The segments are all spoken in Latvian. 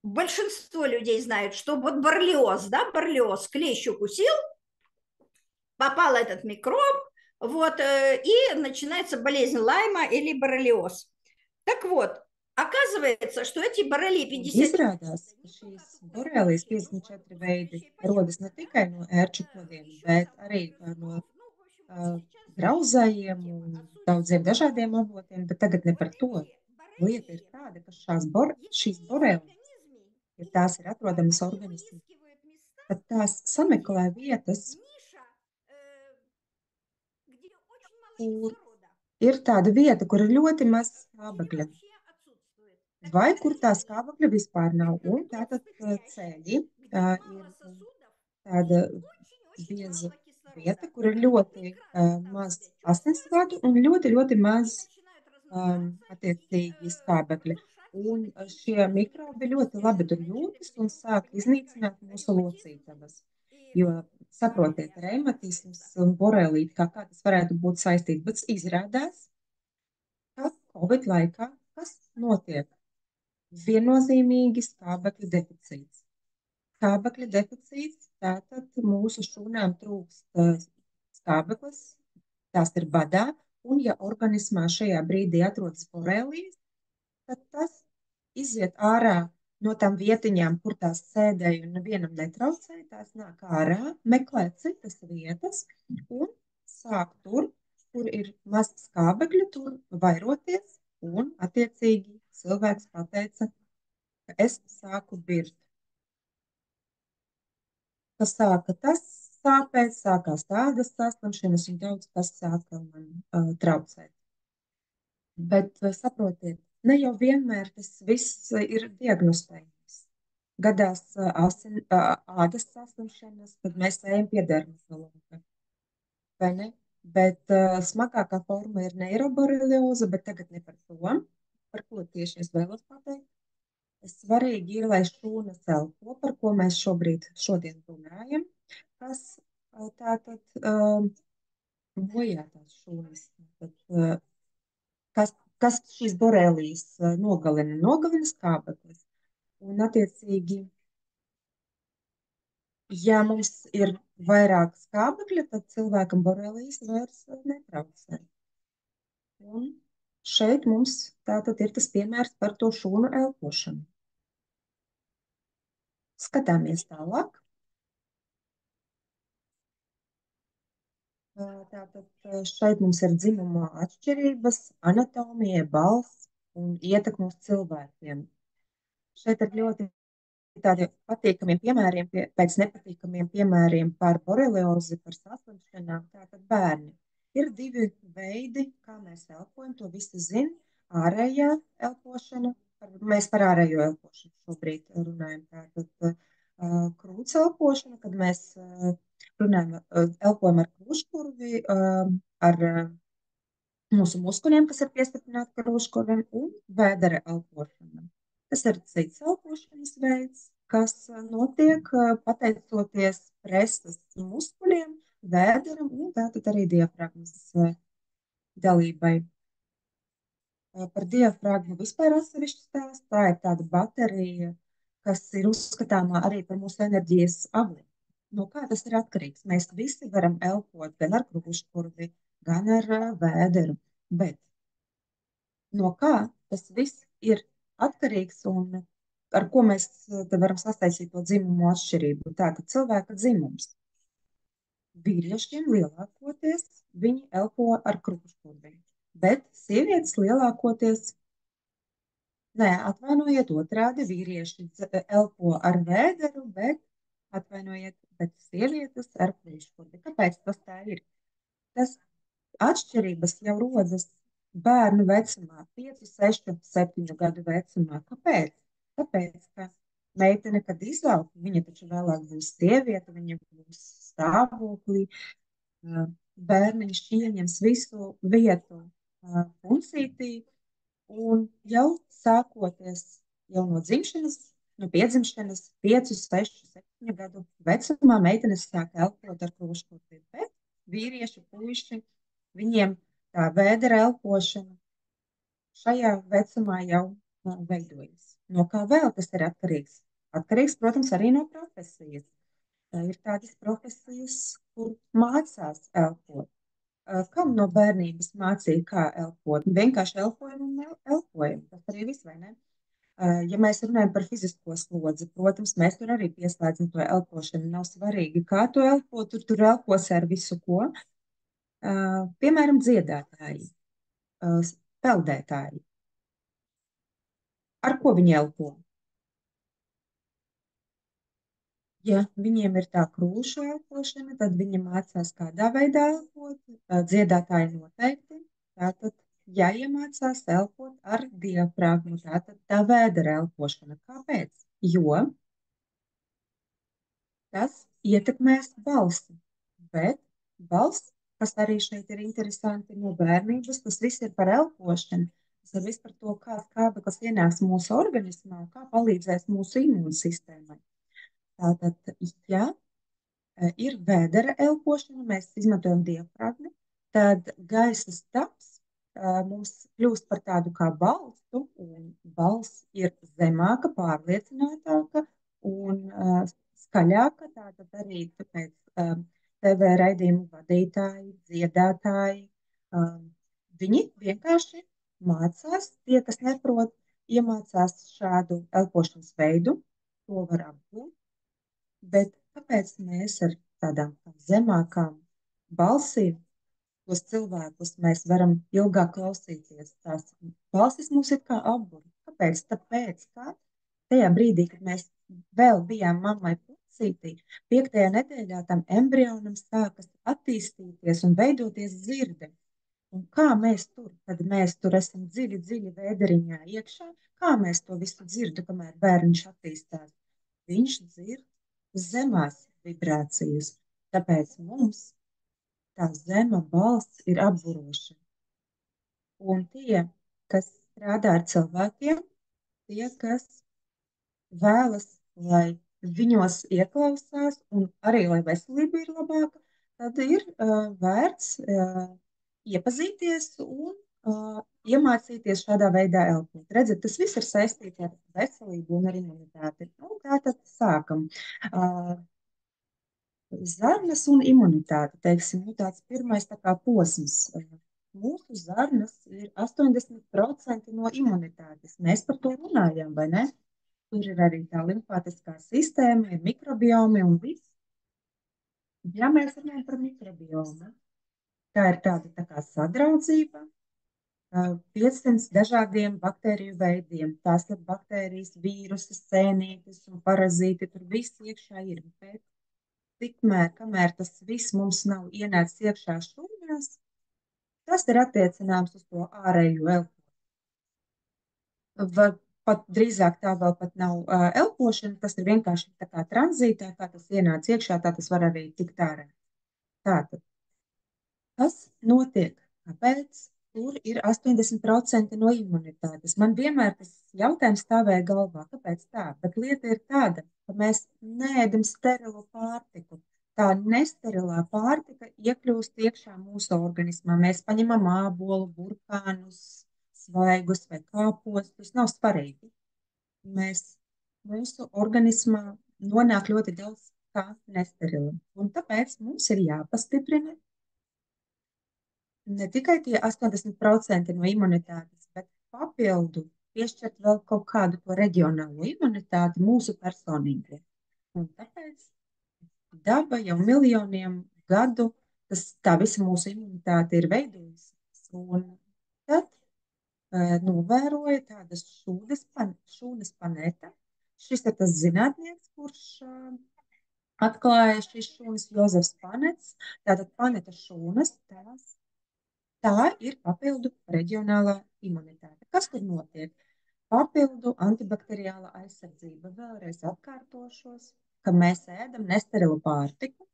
большинство людей знают, что вот боррелиоз, да, боррелиоз, клещ укусил, попал этот микроб, вот, и начинается болезнь Лайма или боррелиоз. Так вот, оказывается, что эти боррелии Un 54 izrādās, ka не šīs только borelijas вызывающие рост 54 veidi клещей по rodas ne щелкам, tikai да, no ērču kodiem, еще bet там arī от no грызунов. Ну, в общем, сейчас это не grauzējiem тема. un А суть в daudziem том, что dažādiem avotiem, bet tagad ne вот par to. эти Lieta ir боррелии, tāda, ka если šīs они есть в borelijas, организме, ja и tās ir atrodamas они organismā, выискивают места, tad tās где sameklē vietas, ниша, где очень мало kur кислорода, ir tāda vieta, kur ir ļoti maz или skābekļa, вообще отсутствует. Так vai вот, kur tā эти skābekļa vispār nav. Un tātad спецнящие, ceļi где ir мало сосудов tāda и очень-очень bieza мало vieta, кислорода. kur ir И они ļoti прекрасно там maz себя чувствуют asinsvadu un ļoti, ļoti и maz начинают размножаться и attiecīgi skābekļa. разрушать Un вот эти šie естественные mikrobi практически ļoti labi tur органы. jūtas un Причем, sāk понимаете, как iznīcināt mūsu ревматизм locītavas. и Jo, saprotiet, боррелия reumatisms оказывается. un borelīte, kā tas varētu būt saistīts, bet izrādās, ka Covid laikā kas notiek? Viennozīmīgi skābekļa deficīts. Skābekļa deficīts, tātad mūsu šūnām trūkst skābeklis, tās ir badā, un ja organismā šajā brīdī atrodas borelijas, tad tas iziet ārā no tām vietiņām, kur tās sēdēja un nevienam netraucēja, tās nāk ārā, meklē citas vietas un sāk tur, kur ir maz skābekļa, tur vairoties, un attiecīgi cilvēks pateica, ka es sāku birt. Kas sāka tas sāpēt, sākās tādas saslimšanas un daudz kas sāka man traucēt. Bet saprotiet, ne jau vienmēr tas viss ir diagnostējams. Gadās ādas saslimšanas, tad mēs ejam pie dermatologa, vai ne? Bet smagākā forma ir neiroborelioze, bet tagad ne par to. Par ko tieši es vēlos pateikt? Svarīgi ir, lai šūnas elpo, par ko mēs šodien runājam, kas tātad bojā tās šūnas. Tātad, kas šīs borelijas nogalina? Nogalina skābeklis. Un, attiecīgi, ja mums ir vairāk skābekļa, tad cilvēkam borelijas vairs netraucē. Un šeit mums tātad ir tas piemērs par to šūnu elpošanu. Skatāmies tālāk. Tātad šeit mums ir dzimuma atšķirības, anatomija, balss un ietekme uz cilvēkiem. Šeit ir ļoti tādiem patīkamiem piemēriem, pēc nepatīkamiem piemēriem par boreliozi, par saslimšanām. Tātad bērni. Ir divi veidi, kā mēs elpojam, to visi zina. Ārējā elpošana, mēs par ārējo elpošanu šobrīd runājam. Tātad krūts elpošana, kad mēs runājam, elpojam ar krūškurvi, ar mūsu muskuļiem, kas ir piestiprināti krūškurvim, un vēdera elpošana. Tas ir cits elpošanas veids, kas notiek pateicoties presas muskuļiem, vēderam un tātad arī diafragmas dalībai. Par diafragmu vispār atsevišķi stāsts. Tā ir tāda baterija, kas ir uzskatāmā arī par mūsu enerģijas avotu. No kā tas ir atkarīgs? Mēs visi varam elpot gan ar krūškurvi, gan ar vēderu, bet no kā tas viss ir atkarīgs un ar ko mēs te varam sastaisīt to dzimumu atšķirību? Tātad cilvēka dzimums. Vīriešiem lielākoties viņi elpo ar krūškurvi, bet sievietes lielākoties, nē, atvainojiet, otrādi, vīrieši elpo ar vēderu, bet sievietes ar krūškurvi. Kāpēc tas tā ir? Tas atšķirības jau rodas bērnu vecumā, 5, 6, 7 gadu vecumā. Kāpēc? Tāpēc, ka meitene, kad izaug, viņa taču vēlāk būs sieviete, viņa būs stāvoklī, bērniņš ieņems visu vietu puncītī, un jau sākoties jau no dzimšanas, no piedzimšanas, 5, 6, 7 gadu vecumā meitenes sāk elpot ar krūškurvi, bet vīrieši, puiši, viņiem tā vēdera elpošana šajā vecumā jau veidojas. No kā vēl tas ir atkarīgs? Atkarīgs, protams, arī no profesijas. Ir tādas profesijas, kur mācās elpot. Kam no bērnības mācīja, kā elpot? Vienkārši elpojam un elpojam. Tas arī viss, vai ne? Ja mēs runājam par fizisko slodzi, protams, mēs tur arī pieslēdzam to elpošanu. Nav svarīgi, kā tu elpo, tur elpos ar visu ko. Piemēram, dziedātāji, peldētāji. Ar ko viņi elpo? Ja viņiem ir tā krūšu elpošana, tad viņi mācās, kādā veidā elpot. Dziedātāji noteikti. Tātad jāiemācās elpot ar diafragmu. Tātad tā vēdera elpošana. Kāpēc? Jo tas ietekmēs balsi. Bet balss, kas arī šeit ir interesanti no bērnības, tas viss ir par elpošanu. Tas ir viss par to, kāds kābeklis ienāks mūsu organismā, kā palīdzēs mūsu imūnsistēmai. Tātad, ja ir vēdera elpošana, mēs izmantojam diafragmu, tad gaisa stabs mums kļūst par tādu kā balstu, un balss ir zemāka, pārliecinātāka un skaļāka. Tātad arī tāpēc TV raidījumu vadītāji, dziedātāji, viņi vienkārši mācās, tie, kas neprot, iemācās šādu elpošanas veidu, to var apgūt. Bet kāpēc mēs ar tādām zemākām balsīm tos cilvēkus mēs varam ilgāk klausīties? Tās balsis mums ir kā apburi. Kāpēc? Tāpēc, ka tajā brīdī, kad mēs vēl bijām mammai pucītī, 5. nedēļā tam embrionam sākas attīstīties un veidoties dzirde. Un kā mēs tur, kad mēs tur esam dziļi, dziļi vēderiņā iekšā, kā mēs to visu dzirdu, kamēr bērniņš attīstās? Viņš dzird zemās vibrācijas, tāpēc mums tā zema balss ir apburoša. Un tie, kas strādā ar cilvēkiem, tie, kas vēlas, lai viņos ieklausās un arī, lai veselība ir labāka, tad ir vērts iepazīties un iemācīties šādā veidā elpot. Redziet, tas viss ir saistīts ar veselību un ar imunitāti. Nu, tā tad sākam. Zarnas un imunitāte, teiksim, tāds pirmais tā kā posms. Mūsu zarnas ir 80% no imunitātes. Mēs par to runājam, vai ne? Tur ir arī tā limfātiskā sistēma, ir mikrobiomi un viss. Ja mēs runājam par mikrobiomu, tā ir tāda tā kā sadraudzība, 500 dažādiem baktēriju veidiem. Tās ir baktērijas, vīrusi, sēnītes un parazīti, tur viss iekšā ir. Bet tikmēr, kamēr tas viss mums nav ienācis iekšā šūnās, tas ir attiecināms uz to ārējo elpošanu. Vai pat drīzāk tā vēl pat nav elpošana, tas ir vienkārši tā kā tranzītā, kā tas ienāca iekšā, tā tas var arī tikt ārā. Tātad, kas notiek? Kāpēc? Tur ir 80% no imunitātes. Man vienmēr tas jautājums stāvēja galvā, kāpēc tā? Bet lieta ir tāda, ka mēs neēdam sterilu pārtiku. Tā nesterilā pārtika iekļūst iekšā mūsu organismā. Mēs paņemam ābolu, burkānus, svaigus vai kāpostus. Nav svarīgi. Mūsu organismā nonāk ļoti daudz kā nesterila. Un tāpēc mums ir jāpastiprina ne tikai tie 80% no imunitātes, bet papildu piešķirt vēl kaut kādu to reģionālo imunitāti mūsu personīgai. Un tāpēc daba jau miljoniem gadu, tā visa mūsu imunitāte ir veidojusies. Un tad novēroja tādas šūnas panēta. Šis ir tas zinātnieks, kurš atklāja šīs šūnas, Jozefs Panets. Tātad paneta šūnas, tā ir papildu reģionālā imunitāte. Kas tur notiek? Papildu antibakteriāla aizsardzība. Vēlreiz atkārtošos, ka mēs ēdam nesterilu pārtiku.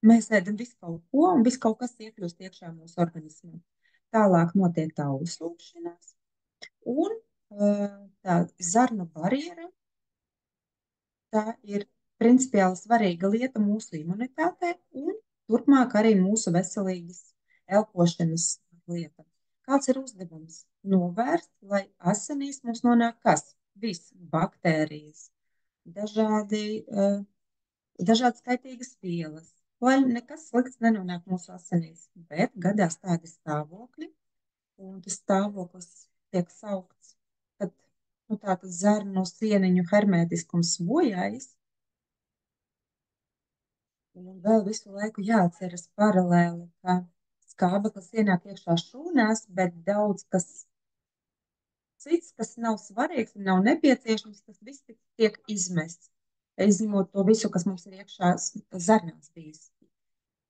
Mēs ēdam visu kaut ko, un viss kaut kas iekļūst iekšā mūsu organismā. Tālāk notiek tā uzsūkšanās. Un tā zarnu barjera, tā ir principiāli svarīga lieta mūsu imunitātei un turpmāk arī mūsu veselīgas elpošanas lieta. Kāds ir uzdevums? Novērst, lai asinīs mums nonāk kas? viss baktērijas, dažādi, dažādas kaitīgas vielas, lai nekas slikts nenonāk mūsu asinīs. Bet gadās tādi stāvokļi, un tas stāvoklis tiek saukts, kad tātad zarnu sieniņu hermētiskums bojājas, un vēl visu laiku jāatceras paralēli, ka skābeklis ienāk iekšā šūnās, bet daudz kas cits, kas nav svarīgs un nav nepieciešams, tas viss tiek izmests. Izņemot to visu, kas mums ir iekšā zarnās bijis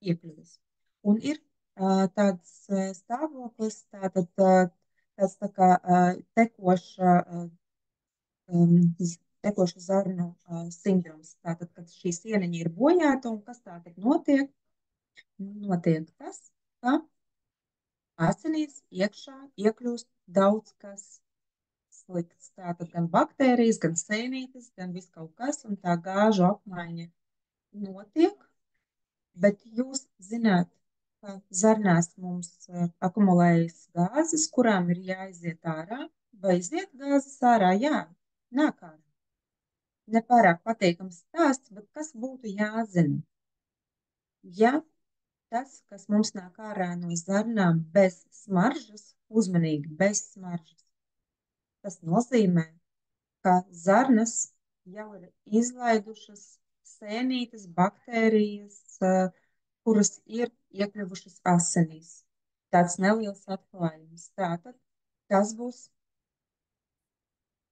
iekļuvis. Un ir tāds stāvoklis, tāds tā kā tekoša, tekoša zarnu sindroms. Tātad, kad šī sieniņa ir bojāta un kas tā tik notiek, notiek tas, ka asinīs iekšā iekļūst daudz kas slikts. Tātad gan baktērijas, gan sēnītes, gan viss kaut kas, un tā gāžu apmaiņa notiek, bet jūs zināt, ka zarnās mums akumulējas gāzes, kurām ir jāiziet ārā, vai iziet gāzes ārā? Jā, nāk ārā. Nepārāk patīkams stāsts, bet kas būtu jāzina? Ja tas, kas mums nāk ārā no zarnām bez smaržas, uzmanīgi bez smaržas, tas nozīmē, ka zarnas jau ir izlaidušas sēnītes, baktērijas, kuras ir iekļuvušas asinīs. Tāds neliels atklājums. Tātad tas būs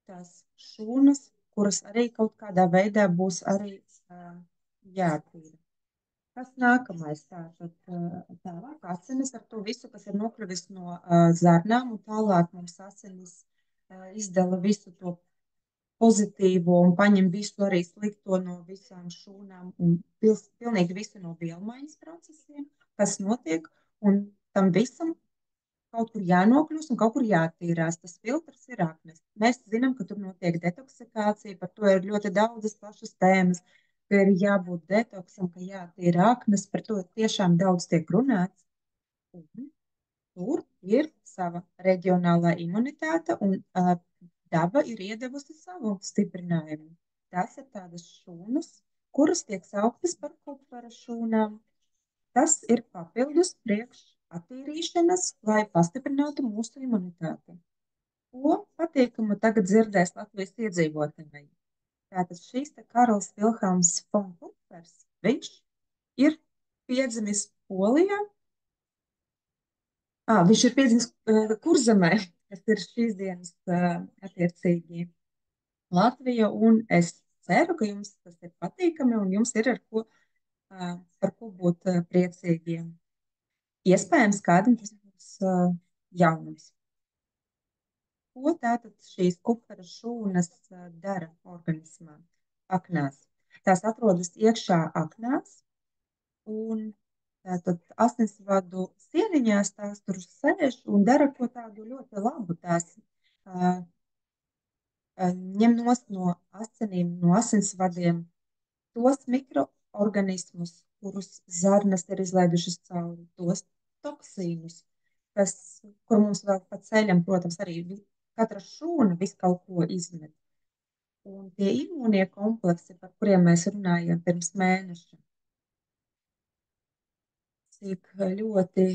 tās šūnas, kuras arī kaut kādā veidā būs arī jātīra. Kas nākamais? Tātad tālāk asinis ar to visu, kas ir nokļuvis no zarnām, un tālāk mums asinis izdala visu to pozitīvo un paņem visu arī slikto no visām šūnām un pilnīgi visu no vielmaiņas procesiem, kas notiek, un tam visam kaut kur jānokļūst un kaut kur jātīrās. Tas filtrs ir aknes. Mēs zinām, ka tur notiek detoksikācija, par to ir ļoti daudzas plašas tēmas, ka ir jābūt detoksam, ka jātīra aknes, par to tiešām daudz tiek runāts. Un tur ir sava reģionālā imunitāte un daba ir iedevusi savu stiprinājumu. Tas ir tādas šūnas, kuras tiek sauktas par kupara šūnām. Tas ir papildus priekš attīrīšanas, lai pastiprinātu mūsu imunitāti. Ko patīkamu tagad dzirdēs Latvijas iedzīvotāji? Tātad šīs te Karls Vilhelms fon Kupers, viņš ir piedzimis Polijā. Viņš ir piedzimis Kurzemē, kas ir šīs dienas attiecīgi Latvija, un es ceru, ka jums tas ir patīkami un jums ir ar ko, par ko būt priecīgiem. Iespējams, kādam tas būs jaunums. Ko tātad šīs kupera šūnas dara organismā? Aknās. Tās atrodas iekšā aknās, un tātad asinsvadu sieniņās tās tur sēž un dara ko tādu ļoti labu. Tās ņem nost no asinīm, no asinsvadiem tos mikroorganismus, kurus zarnas ir izlaidušas cauri, tos toksīnus, kur mums vēl pa ceļam, protams, arī katra šūna visu kaut ko izmet. Un tie imūnie kompleksi, par kuriem mēs runājām pirms mēneša, cik ļoti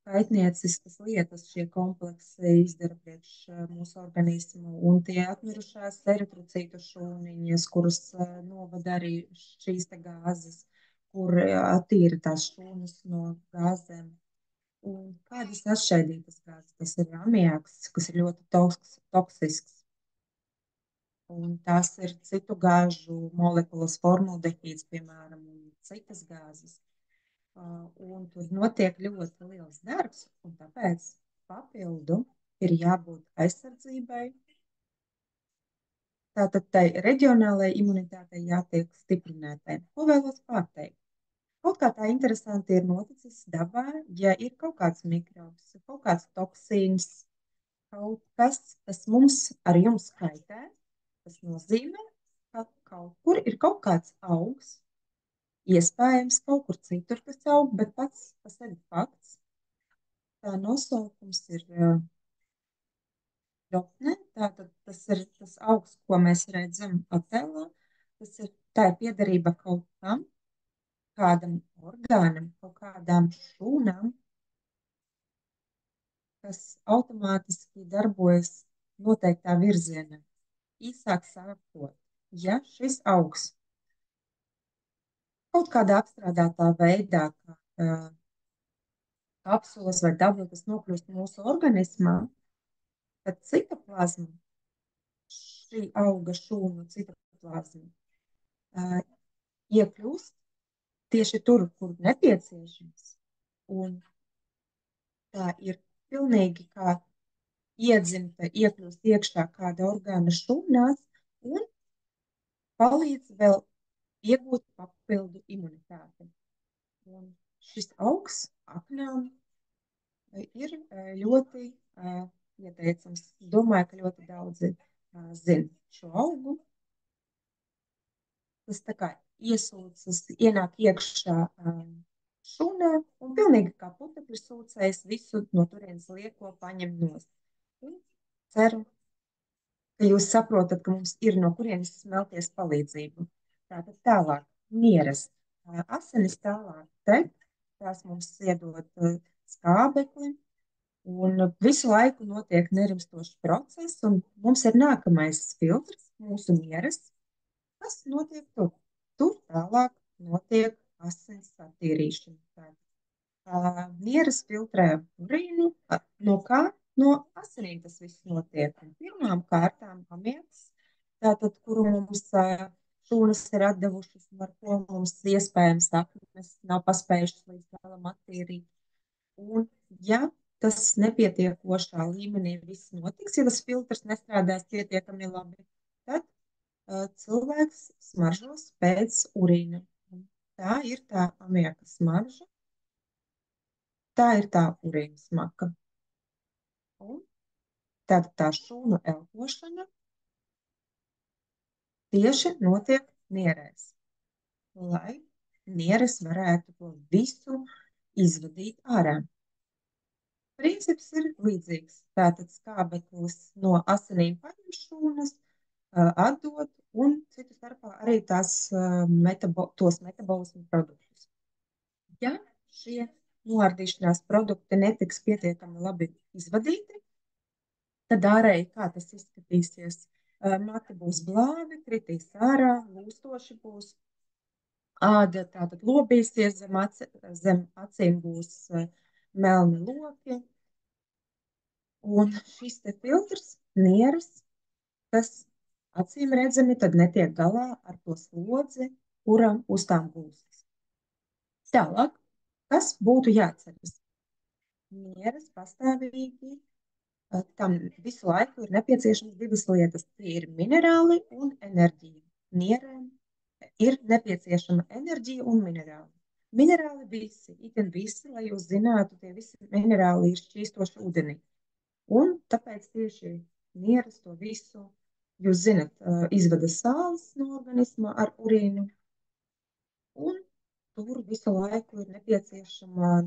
kaitnieciskas lietas šie kompleksi izdara priekš mūsu organismu, un tie atmirušās eritrocītu šūniņas, kuras novada arī šīs te gāzes, kur attīra tās šūnas no gāzēm. Un kādas atšķaidītas gāzes? Tas ir amiaks, kas ir ļoti toksisks. Un tās ir citu gāžu molekulas, formaldehīds, piemēram, un citas gāzes. Un tur notiek ļoti liels darbs, un tāpēc papildu ir jābūt aizsardzībai. Tātad tai reģionālajai imunitātei jātiek stiprinātai. Ko vēlos pateikt? Kaut kā tā interesanti ir noticis dabā, ja ir kaut kāds mikrobs, kaut kāds toksīns, kaut kas, kas mums ar jums kaitē, tas nozīmē, ka kaut kur ir kaut kāds augs, iespējams kaut kur citur, kas aug, bet pats par sevi fakts. Tā nosaukums ir Ropne, tātad tas ir tas augs, ko mēs redzam attēlā. Tā ir piederība kaut kam, kādam orgānam, kaut kādām šūnām, kas automātiski darbojas noteiktā virzienā. Īsāk sakot, ja šis augs kaut kādā apstrādātā veidā, kā kapsulas vai tabletes nokļūst mūsu organismā, tad citoplazma, šī auga šūnu citoplazma, iekļūst tieši tur, kur nepieciešams. Un tā ir pilnīgi kā iedzimta, iekļūst iekšā kāda orgāna šūnās un palīdz vēl iegūt papildu imunitāti. Un šis augs aknām ir ļoti ieteicams. Domāju, ka ļoti daudzi zina šo augu. Tas tā kā iesūcas, ienāk iekšā šūnā un pilnīgi kā putekļu sūcējs visu no turienes lieko paņem nost. Un ceru, ka jūs saprotat, ka mums ir no kurienes smelties palīdzību. Tātad tālāk, nieres. Asinis tālāk tek, tās mums iedod skābekli, un visu laiku notiek nerimstošs process, un mums ir nākamais filtrs, mūsu nieres, kas notiek tur. Tur tālāk notiek asins attīrīšana. Nieres filtrē urīnu. No kā? No asinīm tas viss notiek. Un pirmām kārtām amiets, tātad, kuru mums šūnas ir atdevušas, un ar ko mums iespējams aknes nav paspējušas līdz galam attīrīt. Un, ja tas nepietiekošā līmenī viss notiks, ja tas filtrs nestrādās pietiekami labi, tad cilvēks smaržos pēc urīna. Tā ir tā amieka smarža. Tā ir tā urīna smaka. Un tad tā šūnu elpošana tieši notiek nierēs, lai nieres varētu to visu izvadīt ārā. Princips ir līdzīgs. Tātad skābeklis no asinīm paņem šūnas, atdod un citu starpā arī tos metabolismu produktus. Ja šie noardīšanās produkti netiks pietiekami labi izvadīti, tad ārēji kā tas izskatīsies? Mati būs blāvi, kritīs ārā, lūstoši būs. Āda tātad lobīsies, zem acīm būs melni loki. Un šis te filtrs, nieres, kas acīm redzami tad netiek galā ar to slodzi, kura uz tām gulstas. Tālāk, kas būtu jāatceras? Nieres pastāvīgi, tam visu laiku ir nepieciešams divas lietas. Tie ir minerāli un enerģija. Nierēm ir nepieciešama enerģija un minerāli. Minerāli visi, itin visi, lai jūs zinātu, tie visi minerāli ir šķīstoši ūdenī. Un tāpēc tieši nieres to visu, jūs zinat, izvada sāls no organisma ar urīnu. Un tur visu laiku ir nepieciešama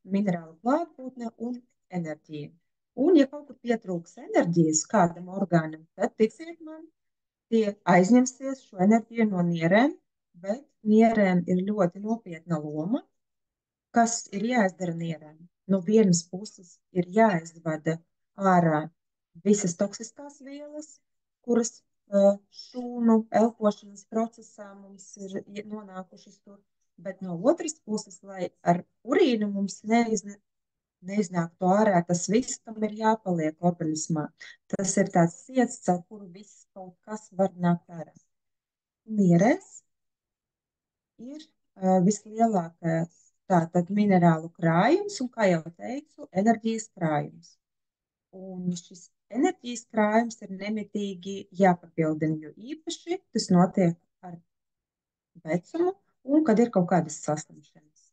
minerāla klātbūtne un enerģija. Un ja kaut kur pietrūks enerģijas kādam orgānam, tad ticiet man, tie aizņemsies šo enerģiju no nierēm, bet nierēm ir ļoti nopietna loma, kas ir jāizdara nierēm. No vienas puses ir jāizvada ārā visas toksiskās vielas, kuras šūnu elpošanas procesā mums ir nonākušas tur, bet no otras puses, lai ar urīnu mums neiznāktu ārā tas viss, kam ir jāpaliek organismā. Tas ir tāds ciets, caur kuru viss kaut kas var nākt ārā. Nierēs ir vislielākais tātad minerālu krājums un, kā jau teicu, enerģijas krājums. Un šis enerģijas krājums ir nemitīgi jāpapildina, jo īpaši tas notiek ar vecumu un, kad ir kaut kādas saslimšanas.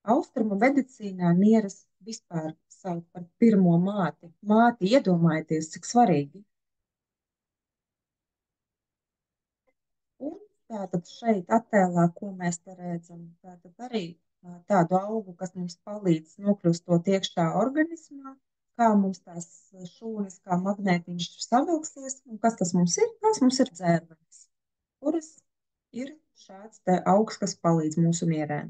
Austrumu medicīnā nieres vispār sauc par pirmo māti. Māti, iedomājieties, cik svarīgi. Un tātad šeit attēlā, ko mēs te redzam, tātad arī tādu augu, kas mums palīdz nokļūstot iekšā organismā, kā mums tās šūnas, kā magnētiņš savilksies, un kas tas mums ir? Tas mums ir dzērvenes, kuras ir šāds te augs, kas palīdz mūsu mierēm.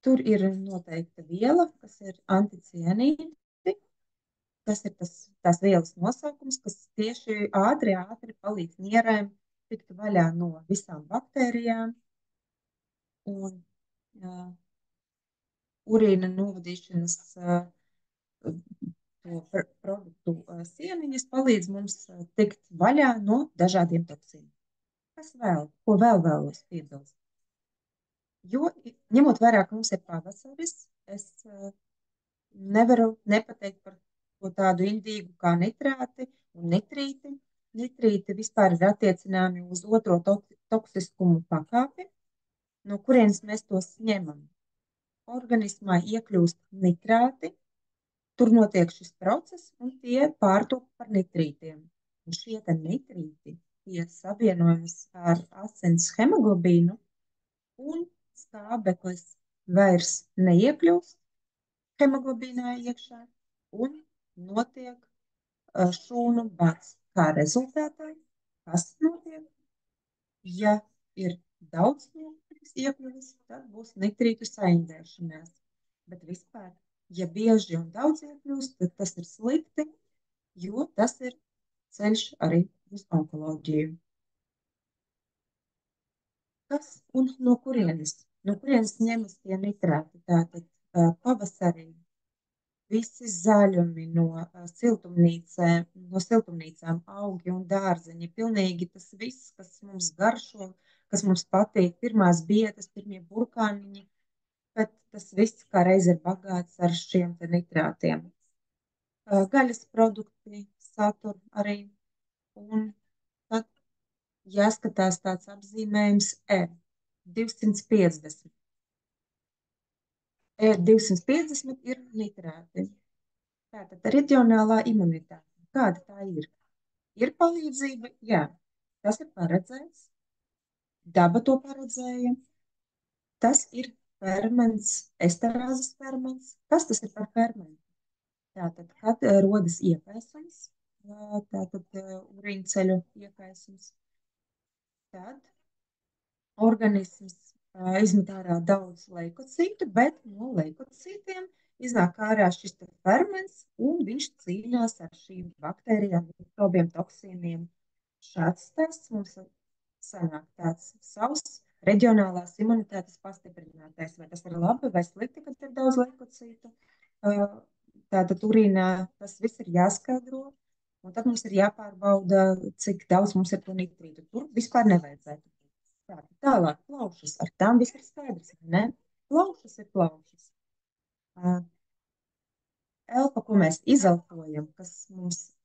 Tur ir noteikta viela, kas ir anticianīdi. Tas ir tās vielas nosaukums, kas tieši ātri palīdz mierēm tikt vaļā no visām baktērijām un urīna novadīšanas to produktu sieniņas palīdz mums tikt vaļā no dažādiem toksīniem. Kas vēl? Ko vēl vēlos piebilst? Jo, ņemot vērā, ka mums ir pavasaris, es nevaru nepateikt par to tādu indīgu kā nitrāti un nitrīti. Nitrīti vispār ir attiecināmi uz otro toksiskumu pakāpi, no kurienes mēs tos ņemam. Organismā iekļūst nitrāti, tur notiek šis process, un tie pārtop par nitrītiem. Un šie te nitrīti tie savienojas ar asins hemoglobīnu, un skābeklis vairs neiekļūst hemoglobīnā iekšā, un notiek šūnu bats. Kā rezultātā, kas notiek? Ja ir daudz iekļuvis, tad būs nitrītu saindēšanās. Bet vispār, ja bieži un daudz iekļūst, tad tas ir slikti, jo tas ir ceļš arī uz onkoloģiju. Kas un no kurienes? No kurienes ņemas tie nitrāti? Tātad pavasarī visi zaļumi no siltumnīcām, augi un dārzeņi, pilnīgi tas viss, kas mums garšo, kas mums patīk, pirmās bietas, pirmie burkāniņi, bet tas viss kā reiz ir bagāts ar šiem te nitrātiem. Gaļas produkti satur arī, un tad jāskatās tāds apzīmējums E250. E250 ir nitrāti. Tātad reģionālā imunitāte. Kāda tā ir? Ir palīdzība? Jā. Tas ir paredzēts. Daba to paredzēja. Tas ir ferments, esterāzes ferments. Kas tas ir par fermentu? Tātad, kad rodas iekaisums, tātad urīnceļu iekaisums, tad organisms izmet ārā daudz leikocītu, bet no leikocītiem iznāk ārā šis ferments, un viņš cīnās ar šīm baktērijām, mikrobiem, toksīniem. Šāds stāsts mums sanāk tāds savs reģionālās imunitātes pastiprinātais. Vai tas ir labi vai slikti, kad ir daudz leikocītu? Tātad urīnā tas viss ir jāskaidro, un tad mums ir jāpārbauda, cik daudz mums ir to nitrītu. Tur vispār nevajadzētu. Tālāk, plaušas. Ar tām viss ir skaidrs, ne? Plaušas ir plaušas. Elpa, ko mēs izelpojam, kas mums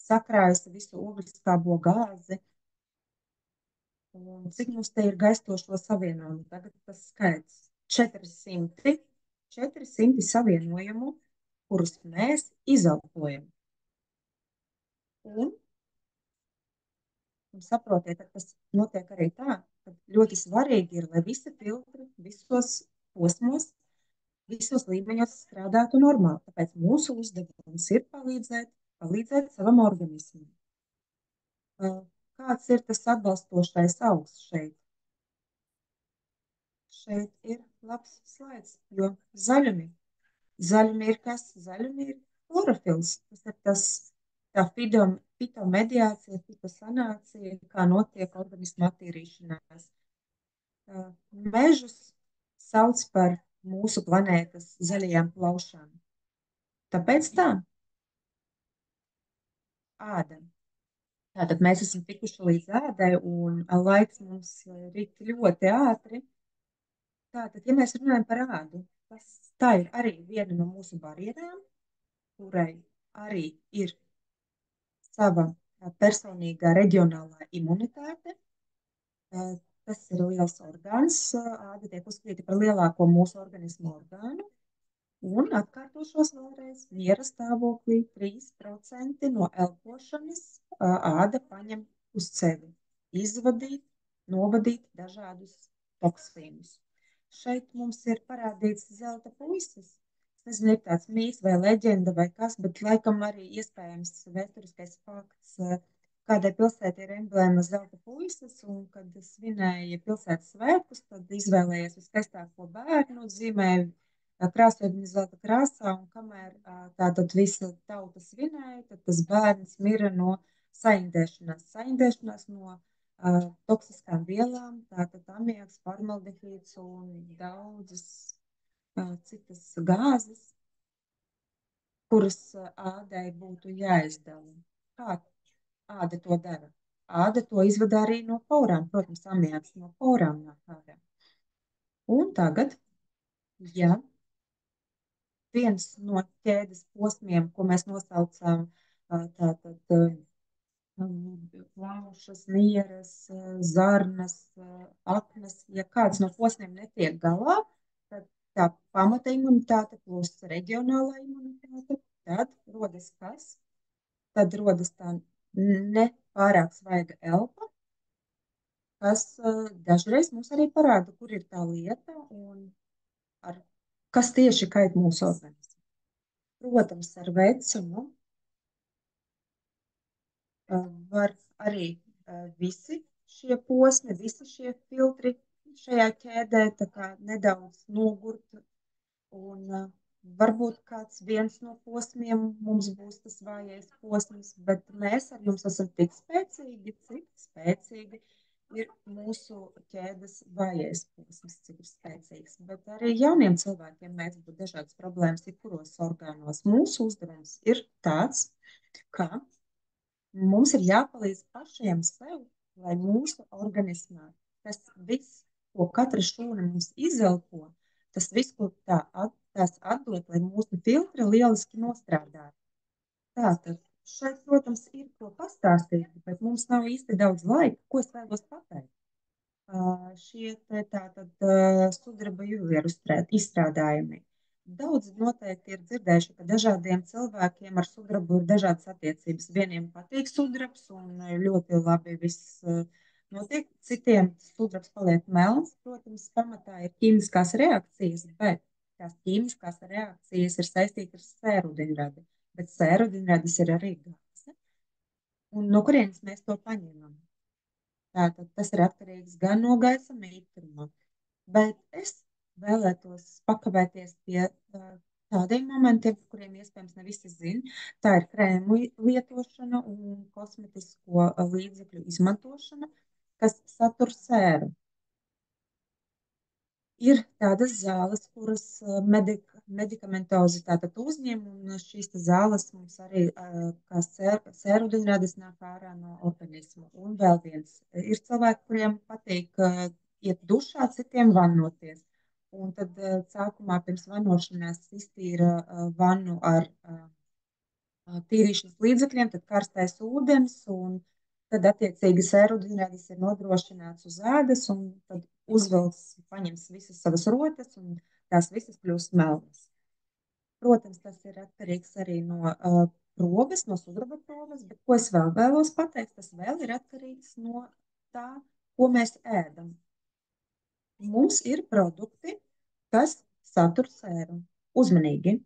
sakrājas visu ogliskābo gāzi, un cik mums te ir gaistošo savienojumu? Tagad tas skaits 400 savienojumu, kurus mēs izelpojam. Un saprotiet, ka tas notiek arī tā, ka ļoti svarīgi ir, lai visi filtri visos posmos, visos līmeņos strādātu normāli. Tāpēc mūsu uzdevums ir palīdzēt savam organismam. Kāds ir tas atbalstošais augs šeit? Šeit ir labs slaids, jo zaļumi ir kas? Zaļumi ir chlorofils. Tas ir tā fitomediācija, fitosanācija, kā notiek organisma attīrīšanās. Mežus sauc par mūsu planētas zaļajām plaušām. Tāpēc tā. Āda. Tātad mēs esam tikuši līdz ādai, un laiks mums rit ļoti ātri. Tātad, ja mēs runājam par ādu, tā ir arī viena no mūsu barjerām, kurai arī ir sava personīgā reģionālā imunitāte. Tas ir liels orgāns. Āda tiek uzskatīta par lielāko mūsu organismu orgānu. Un atkārtošos vēlreiz, miera stāvoklī 3% no elpošanas āda paņem uz sevi. Izvadīt, novadīt dažādus toksīnus. šeit mums ir parādīts zelta puisis. Es nezinu, ir tāds mīts vai leģenda vai kas, bet laikam arī iespējams vēsturiskais fakts, kādai pilsētai ir emblēma zelta puisis, un kad svinēja pilsētas svētkus, tad izvēlējies viskaistāko bērnu, zīmēja krāsot viņu zelta krāsā, un kamēr tātad visa tauta svinēja, tad tas bērns mira no saindēšanās no toksiskām vielām, tātad amiaks, formaldehīds un daudzas citas gāzes, kuras ādai būtu jāizdala. Kā āda to dara? Āda to izvada arī no porām, protams, amiaks no porām nāk ārā. Un tagad, ja viens no ķēdes posmiem, ko mēs nosaucām tātad plaušas, nieras, zarnas, aknas, ja kāds no posmiem netiek galā, tad tā pamata imunitāte plus reģionālā imunitāte, tad rodas kas? Tad rodas tā nepārāk svaiga elpa, kas dažreiz mums arī parāda, kur ir tā lieta un kas tieši kait mūsu organismu. Protams, ar vecumu var arī visi šie posmi, visi šie filtri šajā ķēdē tā kā nedaudz nogurt. Un varbūt kāds viens no posmiem mums būs tas vājais posms, bet mēs ar jums esam tik spēcīgi, cik spēcīgi ir mūsu ķēdes vājais posms, cik ir spēcīgs. Bet arī jauniem cilvēkiem mēdz būt dažādas problēmas, jebkuros orgānos. Mūsu uzdevums ir tāds, ka mums ir jāpalīdz pašiem sev, lai mūsu organismā tas viss, ko katra šūna mums izelpo, tas viss, ko tās atdot, lai mūsu filtri lieliski nostrādātu. Tātad šeit, protams, ir ko pastāstīt, bet mums nav īsti daudz laika, ko es vēlos pateikt. Šie tātad sudraba juvelieru izstrādājumi. Daudz noteikti ir dzirdējuši, ka dažādiem cilvēkiem ar sudrabu ir dažādas attiecības. Vieniem patīk sudrabs un ļoti labi viss notiek. Citiem sudrabs paliek melns. Protams, pamatā ir ķīmiskās reakcijas, bet tās ķīmiskās reakcijas ir saistītas ar sērudiņradi. Bet sērudiņradis ir arī gāze. Un no kurienes mēs to paņemam? Tātad tas ir atkarīgs gan no gaisa mitruma. Bet es vēlētos pakavēties pie tādiem momentiem, par kuriem iespējams ne visi zina. Tā ir krēmu lietošana un kosmetisko līdzekļu izmantošana, kas satur sēru. Ir tādas zāles, kuras medikamentozi tātad uzņem, un šīs zāles mums arī kā sērudiņradis nāk ārā no organisma. Un vēl viens. Ir cilvēki, kuriem patīk iet dušā, citiem vannoties. Un tad sākumā pirms vannošanās iztīra vannu ar tīrīšanas līdzekļiem, tad karstais ūdens, un tad attiecīgi sērudiņradis ir nodrošināts uz ādas, un tad uzvelks, paņems visas savas rotas, un tās visas kļūst melnas. Protams, tas ir atkarīgs arī no proves, no sudraba proves, bet ko es vēl vēlos pateikt, tas vēl ir atkarīgs no tā, ko mēs ēdam. Mums ir produkti, kas satur sēru. Uzmanīgi!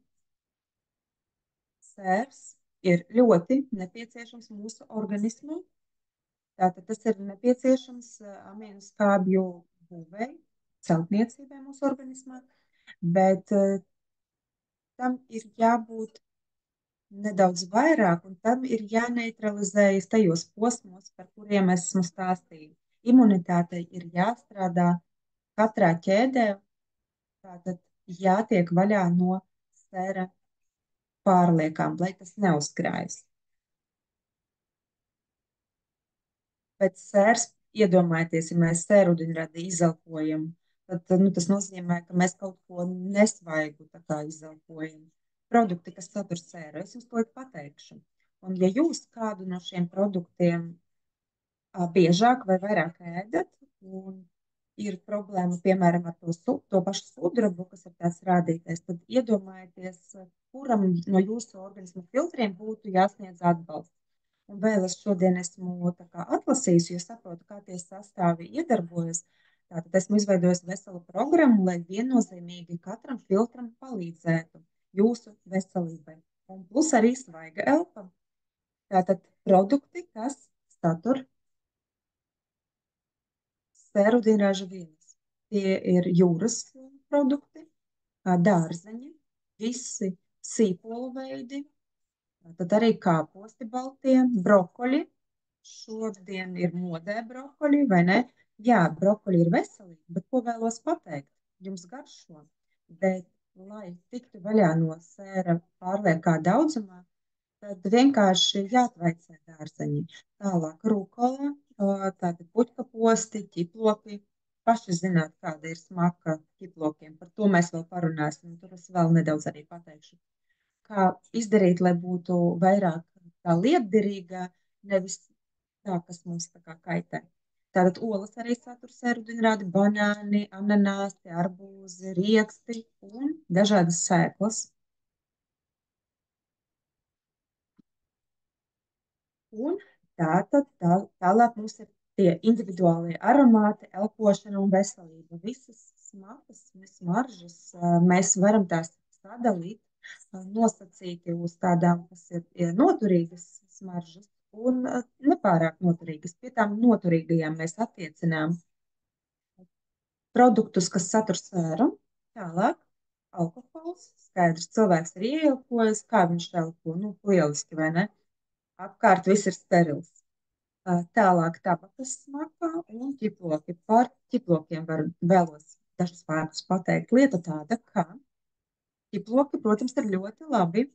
Sērs ir ļoti nepieciešams mūsu organismam. Tātad tas ir nepieciešams amīnoskābju būvei, celtniecībai mūsu organismā, bet tam ir jābūt nedaudz vairāk, un tam ir jāneutralizējas tajos posmos, par kuriem esmu stāstījusi. Imunitātei ir jāstrādā katrā ķēdē, tātad jātiek vaļā no sēra pārliekām, lai tas neuzkrājas. Bet sērs, iedomājieties, ja mēs sērudiņradi izelpojam, tad tas nozīmē, ka mēs kaut ko nesvaigu tā kā izelpojam. Produkti, kas satur sēru, es jums to pateikšu. Un ja jūs kādu no šiem produktiem biežāk vai vairāk ēdat, un ir problēma, piemēram, ar to pašu sudrabu, kas ir tāds rādītājs, tad iedomājieties, kuram no jūsu organismu filtriem būtu jāsniedz atbalsts. Un vēl es šodien esmu atlasījusi, jo saprotu, kā tie sastāvi iedarbojas. Tātad esmu izveidojusi veselu programmu, lai viennozīmīgi katram filtram palīdzētu jūsu veselībai. Un plus arī svaiga elpa. Tātad produkti, kas satur sērudīnraža vielas. Tie ir jūras produkti, dārzeņi, visi sīpolu veidi, tad arī kāposti baltie, brokoļi. Šodien ir modē brokoļi, vai ne? Jā, brokoļi ir veselīgi, bet ko vēlos pateikt? Jums garšo, bet, lai tiktu vaļā no sēra pārliekā daudzumā, tad vienkārši jāatvaicē dārzeņi. Tālāk rūkola, tātad puķkaposti, ķiploki. Paši zināt, kāda ir smaka ķiplokiem. Par to mēs vēl parunāsim. Tur es vēl nedaudz arī pateikšu. Kā izdarīt, lai būtu vairāk tā lietderīga, nevis tā, kas mums tā kā kaitē. Tātad olas arī satur sērudinrādi, banāni, ananāsi, arbūzi, rieksti un dažādas sēklas. Un tālāk mums ir tie individuālie aromāti, elpošana un veselība. Visas smakas, smaržas mēs varam tās sadalīt nosacīti uz tādām, kas ir noturīgas smaržas un nepārāk noturīgas. Pie tām noturīgajām mēs attiecinām produktus, kas satur sēru. Tālāk alkohols. Skaidrs, cilvēks ir ieelpojis, kā viņš elpo. Nu, lieliski, vai ne? Apkārt viss ir sterils. Tālāk tabakas smaka un ķiploki. Par ķiplokiem vēlos dažus vārdus pateikt. Lieta tāda, ka ķiploki, protams, ir ļoti labi.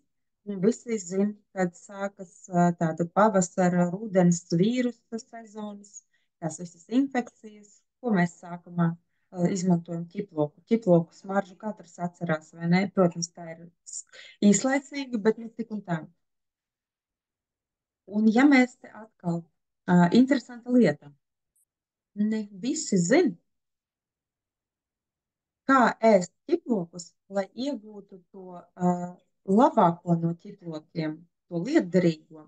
Un visi zin, kad sākas tātad pavasara, rudens vīrusu sezonas, tās visas infekcijas, ko mēs sākumā izmantojam ķiploku. Ķiploku smaržu katrs atcerās, vai ne? Protams, tā ir īslaicīga, bet ne tik un tā. Un ja mēs te atkal, interesanta lieta, ne visi zin, kā ēst ķiplokus, lai iegūtu to labāko no ķiplokiem, to lietderīgo.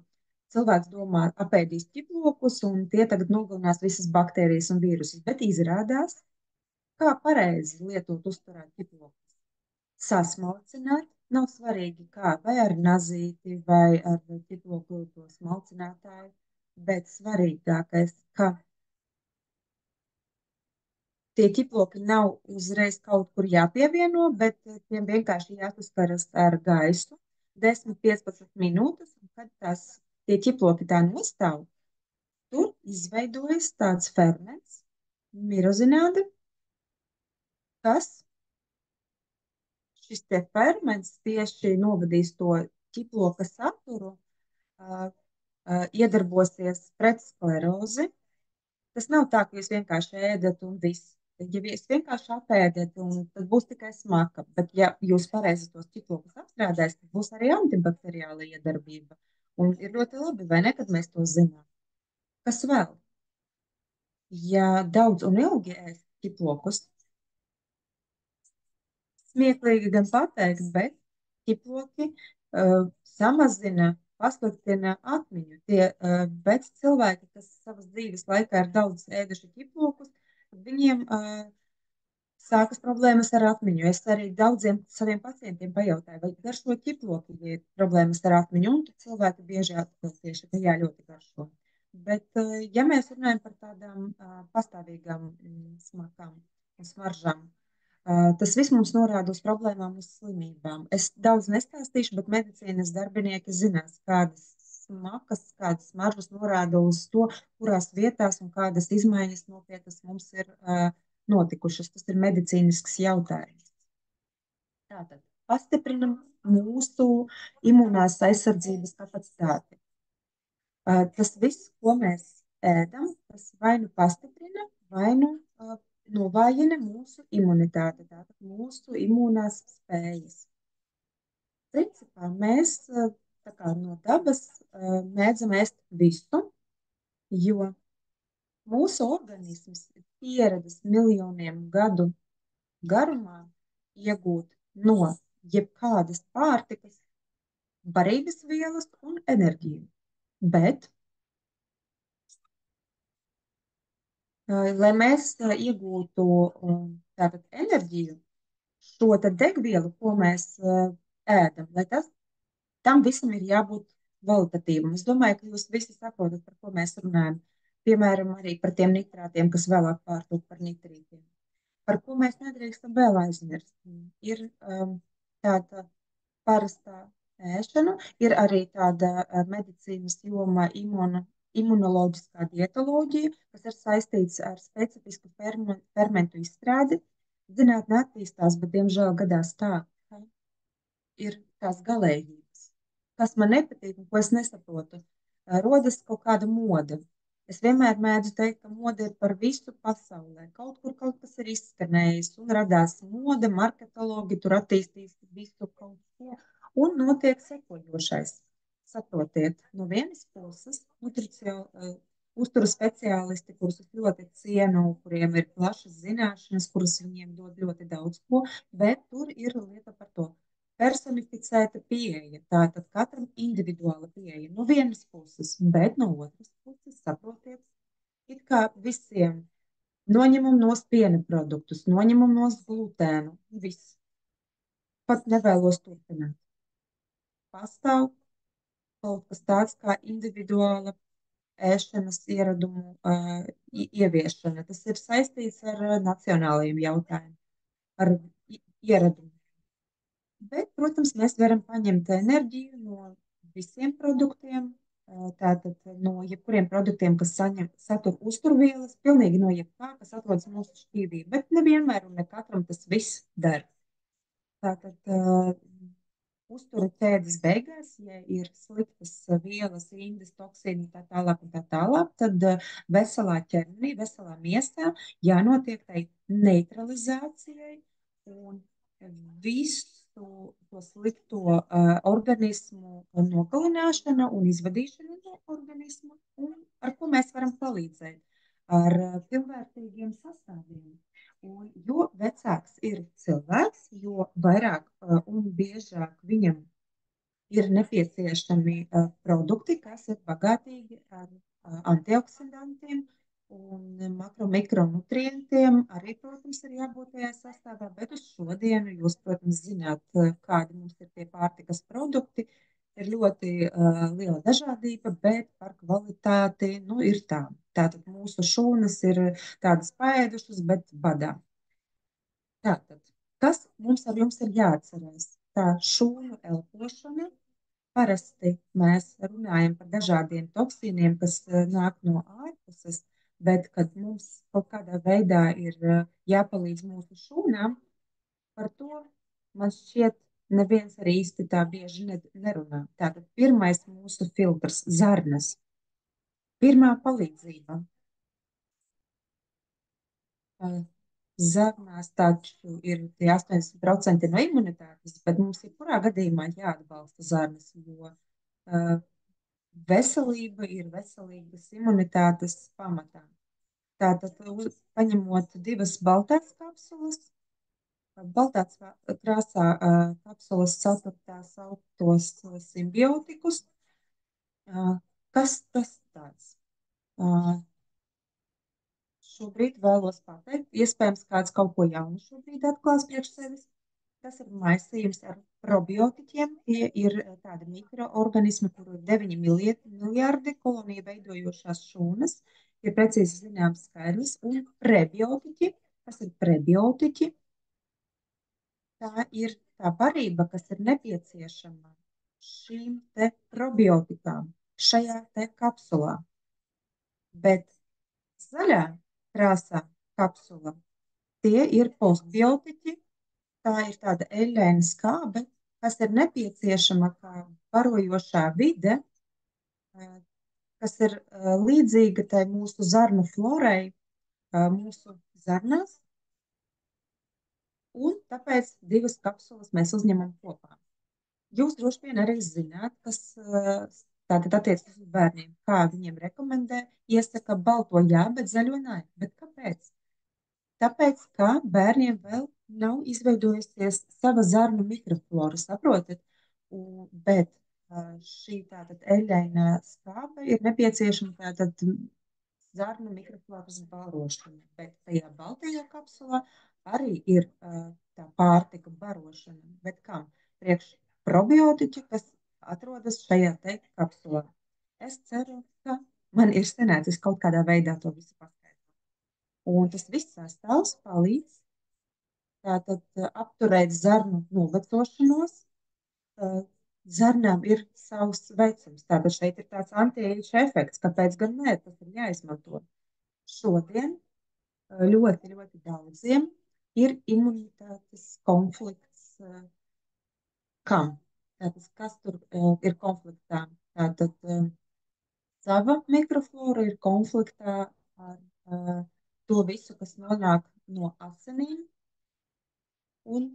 Cilvēks domā, apēdīs ķiplokus un tie tagad nogalinās visas baktērijas un vīrusus, bet izrādās, kā pareizi lietot uzturēt ķiplokus. Sasmalcināt, nav svarīgi kā, vai ar nazīti, vai ar ķiploku to smalcinātāju, bet svarīgākais, ka tie ķiploki nav uzreiz kaut kur jāpievieno, bet tiem vienkārši jāsaskaras ar gaisu 10-15 minūtes, un kad tie ķiploki tā nostāv, tur izveidojas tāds ferments, mirozināde, kas šis te ferments tieši novadīs to ķiploka saturu, iedarbosies pret sklerozi. Tas nav tā, ka jūs vienkārši ēdat un viss. Ja jūs vienkārši apēdat, tad būs tikai smaka. Bet, ja jūs pareizi tos ķiplokus apstrādāsiet, tad būs arī antibakteriāla iedarbība. Un ir ļoti labi, vai ne, kad mēs to zinām. Kas vēl? Ja daudz un ilgi ēst ķiplokus, smieklīgi gan pateikt, bet ķiploki samazina, pasliktina atmiņu. Tie veci cilvēki, kas savas dzīves laikā ir daudz ēduši ķiplokus, viņiem sākas problēmas ar atmiņu. Es arī daudziem saviem pacientiem pajautāju, vai garšo ķiploki, ja ir problēmas ar atmiņu, un cilvēki bieži atbild tieši, ka jā, ļoti garšo. Bet, ja mēs runājam par tādām pastāvīgām smakām un smaržām, tas viss mums norāda uz problēmām, uz slimībām. Es daudz nestāstīšu, bet medicīnas darbinieki zinās, kādas smakas, kādas smaržas norāda uz to, kurās vietās un kādas izmaiņas nopietnas mums ir notikušas. Tas ir medicīnisks jautājums. Tātad pastiprinam mūsu imunās aizsardzības kapacitāti. Tas viss, ko mēs ēdam, tas vai nu pastiprina, vai nu novājina mūsu imunitāti, tātad mūsu imūnās spējas. Principā mēs tā kā no dabas mēdzam ēst visu, jo mūsu organisms ir pieredzis miljoniem gadu garumā iegūt no jebkādas pārtikas barības vielas un enerģiju. Bet lai mēs iegūtu tātad enerģiju, šo te degvielu, ko mēs ēdam, lai tam visam ir jābūt kvalitatīvam. Es domāju, ka jūs visi saprotat, par ko mēs runājam. Piemēram, arī par tiem nitrātiem, kas vēlāk pārtūk par nitrītiem. Par ko mēs nedrīkstam vēl aizmirst. Ir tāda parastā ēšana, ir arī tāda medicīnas joma imunoloģiskā dietoloģija, kas ir saistīts ar specifisku fermentu izstrādi. Zinātnē attīstās, bet diemžēl gadās tā, ka ir tās galējības. Kas man nepatīk un ko es nesaprotu, rodas kaut kāda moda. Es vienmēr mēdzu teikt, ka moda ir par visu pasaulē. Kaut kur kaut kas ir izskanējis un radās moda, marketologi tur attīstīs visu kaut ko un notiek sekojošais. Saprotiet, no vienas puses uzturu speciālisti, kurus es ļoti cienu, kuriem ir plašas zināšanas, kuras viņiem dod ļoti daudz ko, bet tur ir lieta par to personificēta pieeja. Tātad katram individuāla pieeja no vienas puses, bet no otras puses, saprotiet, it kā visiem noņemam nos piena produktus, noņemam nos glutēnu, viss. Pat nevēlos turpināt. Pastāv kaut kas tāds kā individuāla ēšanas ieradumu ieviešana. Tas ir saistīts ar nacionālajiem jautājumiem, ar ieradumu. Bet, protams, mēs varam paņemt enerģiju no visiem produktiem, tātad no jebkuriem produktiem, kas satur uzturvielas, pilnīgi no jebkā, kas atrodas mūsu šķīvī, bet nevienmēr un ne katram tas viss der. Tātad uzturu ķēdes beigās, ja ir sliktas vielas, rindas, toksīni un tā tālāk, tad veselā ķermenī, veselā miesā jānotiek tai neutralizācijai un visu to slikto organismu nogalināšana un izvadīšana no organisma, un ar ko mēs varam palīdzēt? Ar pilnvērtīgiem sastāviem. Un jo vecāks ir cilvēks, jo vairāk un biežāk viņam ir nepieciešami produkti, kas ir bagātīgi ar antioksidantiem un mikronutrientiem. Arī, protams, ir jābūt tajā sastāvā, bet uz šodienu jūs, protams, zināt, kādi mums ir tie pārtikas produkti. Ir ļoti liela dažādība, bet par kvalitāti, nu, ir tā. Tātad mūsu šūnas ir tādas paēdušas, bet badā. Tātad, kas mums ar jums ir jāatcerās? Tā šūnu elpošana. Parasti mēs runājam par dažādiem toksīniem, kas nāk no ārpuses, bet kad mums kaut kādā veidā ir jāpalīdz mūsu šūnām, par to man šķiet neviens arī īsti tā bieži nerunā. Tātad pirmais mūsu filtrs - zarnas. Pirmā palīdzība. Zarnās taču ir tie 80% no imunitātes, bet mums jebkurā gadījumā jāatbalsta zarnas, jo veselība ir veselīgas imunitātes pamatā. Tātad, paņemot divas baltās kapsulas, baltā krāsā kapsulas satur tā sauktos simbiotikus. Kas tas tāds? Šobrīd vēlos pateikt, iespējams, kāds kaut ko jaunu šobrīd atklās priekš sevis. Tas ir maisījums ar probiotiķiem. Tie ir tādi mikroorganismi, kuru ir 9 miljardi koloniju veidojošās šūnas. Ir precīzi zināms skaidrs. Un prebiotiķi, kas ir prebiotiķi, tā ir tā barība, kas ir nepieciešama šīm te probiotikām šajā te kapsulā. Bet zaļā krāsā kapsula, tie ir postbiotiķi, tā ir tāda eļļaina skābe, kas ir nepieciešama kā barojošā vide, kas ir līdzīga tai mūsu zarnu florai, mūsu zarnās, un tāpēc divas kapsulas mēs uzņemam kopā. Jūs droši vien arī zināt, kas tātad attiecas uz bērniem, kā viņiem rekomendē, iesaka balto jā, bet zaļo nē. Bet kāpēc? Tāpēc, ka bērniem vēl nav izveidojusies sava zarnu mikroflora, saprotat? Bet šī tātad eļļainā skābe ir nepieciešama tātad zarnu mikrofloras barošana, bet tajā baltajā kapsulā arī ir tā pārtika barošana. Bet kam? Priekš probiotiķi, kas atrodas šajā te kapsulā. Es ceru, ka man ir sanācis kaut kādā veidā to visu paskaidrot. Un tas viss sastāvs palīdz tātad apturēt zarnu novecošanos. Zarnām ir savs vecums. Tātad šeit ir tāds anti-age efekts, kāpēc gan nē, tas ir jāizmanto. Šodien ļoti, ļoti daudziem ir imunitātes konflikts. Kam? Tātad, kas tur ir konfliktā? Tātad sava mikroflora ir konfliktā ar to visu, kas nonāk no asinīm. Un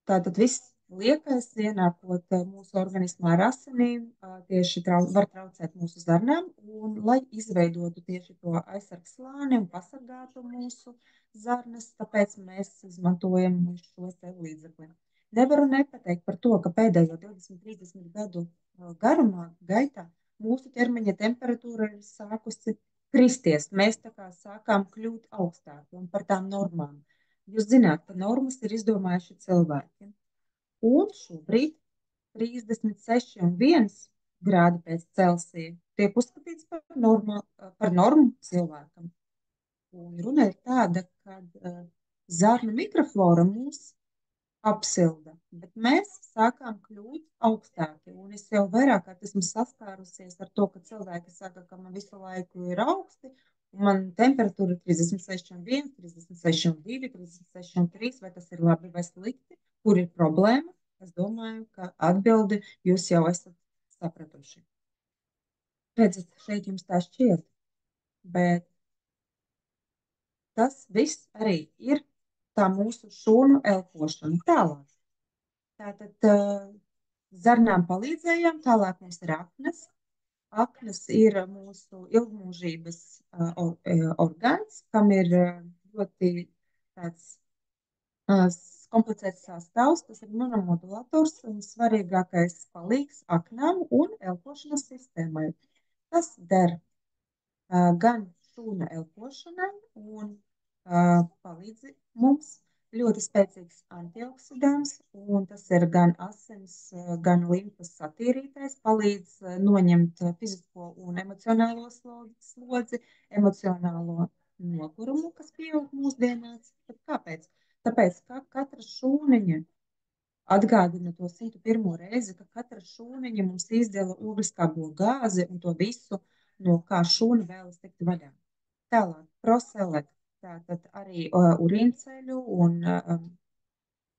tātad viss liekais, ienākot mūsu organismā ar asinīm, tieši var traucēt mūsu zarnām. Un, lai izveidotu tieši to aizsargslāni un pasargātu mūsu zarnas, tāpēc mēs izmantojam šo te līdzekli. Nevaru nepateikt par to, ka pēdējo 20-30 gadu gaitā mūsu ķermeņa temperatūra ir sākusi kristies. Mēs tā kā sākām kļūt augstāki un par tām normām. Jūs zināt, ka normas ir izdomājuši cilvēki. Un šobrīd 36,1 grādi pēc Celsija tiek uzskatīts par normu cilvēkam. Un runa ir tāda, ka zarnu mikroflora mūs apsilda, bet mēs sākām kļūt augstāki. Un es jau vairāk kārt esmu saskārusies ar to, ka cilvēki saka, ka man visu laiku ir augsti, un man temperatūra ir 36,1, 36,2, 36,3, vai tas ir labi vai slikti, kur ir problēma? Es domāju, ka atbildi jūs jau esat sapratuši. Redzat, šeit jums tā šķiet, bet tas viss arī ir tā mūsu šūnu elpošana tālāk. Tātad zarnām palīdzējām, tālāk mums ir aknas. Aknas ir mūsu ilgmūžības orgāns, kam ir ļoti tāds komplicēts sastāvs. Tas ir imunomodulators un svarīgākais palīgs aknām un elpošanas sistēmai. Tas der gan šūnu elpošanai un palīdz mums ļoti spēcīgs antioksidants, un tas ir gan asins, gan limfas satīrītais, palīdz noņemt fizisko un emocionālo slodzi, emocionālo nogurumu, kas pieaug mūsdienās. Bet kāpēc? Tāpēc, ka katra šūniņa atgādina to 101. reizi, ka katra šūniņa mums izdala ogliskābo gāzi un to visu, no kā šūna vēlas tikt vaļā. Tālāk, proselekt. Tātad arī urīnceļu un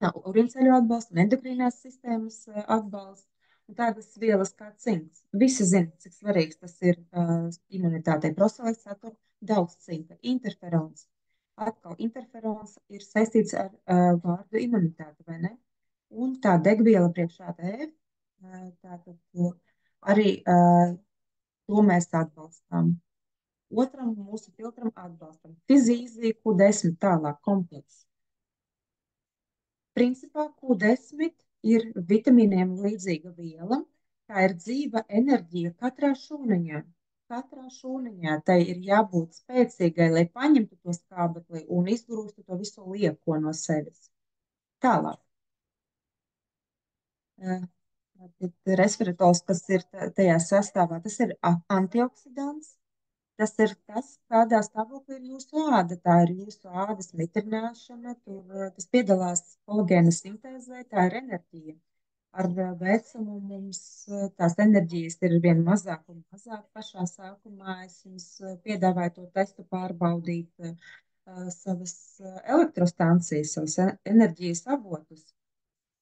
urīnceļu atbalsts un endokrīnās sistēmas atbalsts un tādas vielas kā cinks. Visi zina, cik svarīgs tas ir imunitātei. Proselekts satur daudz cinka. Interferons. Atkal interferons ir saistīts ar vārdu imunitāti, vai ne? Un tā degviela priekšā tēv, tātad arī to mēs atbalstām. Otram mūsu filtram atbalstam. Fizīzija Q10 tālāk komplekss. Principā Q10 ir vitamīniem līdzīga viela. Tā ir dzīva enerģija katrā šūniņā. Katrā šūniņā tai ir jābūt spēcīgai, lai paņemtu to skābekli un izgrūstu to visu lieko no sevis. Tālāk. Resveratols, kas ir tajā sastāvā, tas ir antioksidants. Tas ir tas, kādā stāvoklī ir jūsu āda. Tā ir jūsu ādas mitrināšana, tas piedalās kolagēna sintēzē, tā ir enerģija. Ar vecumu mums tās enerģijas ir vien mazāk un mazāk. Pašā sākumā es jums piedāvāju to testu pārbaudīt savas elektrostancijas, savas enerģijas avotus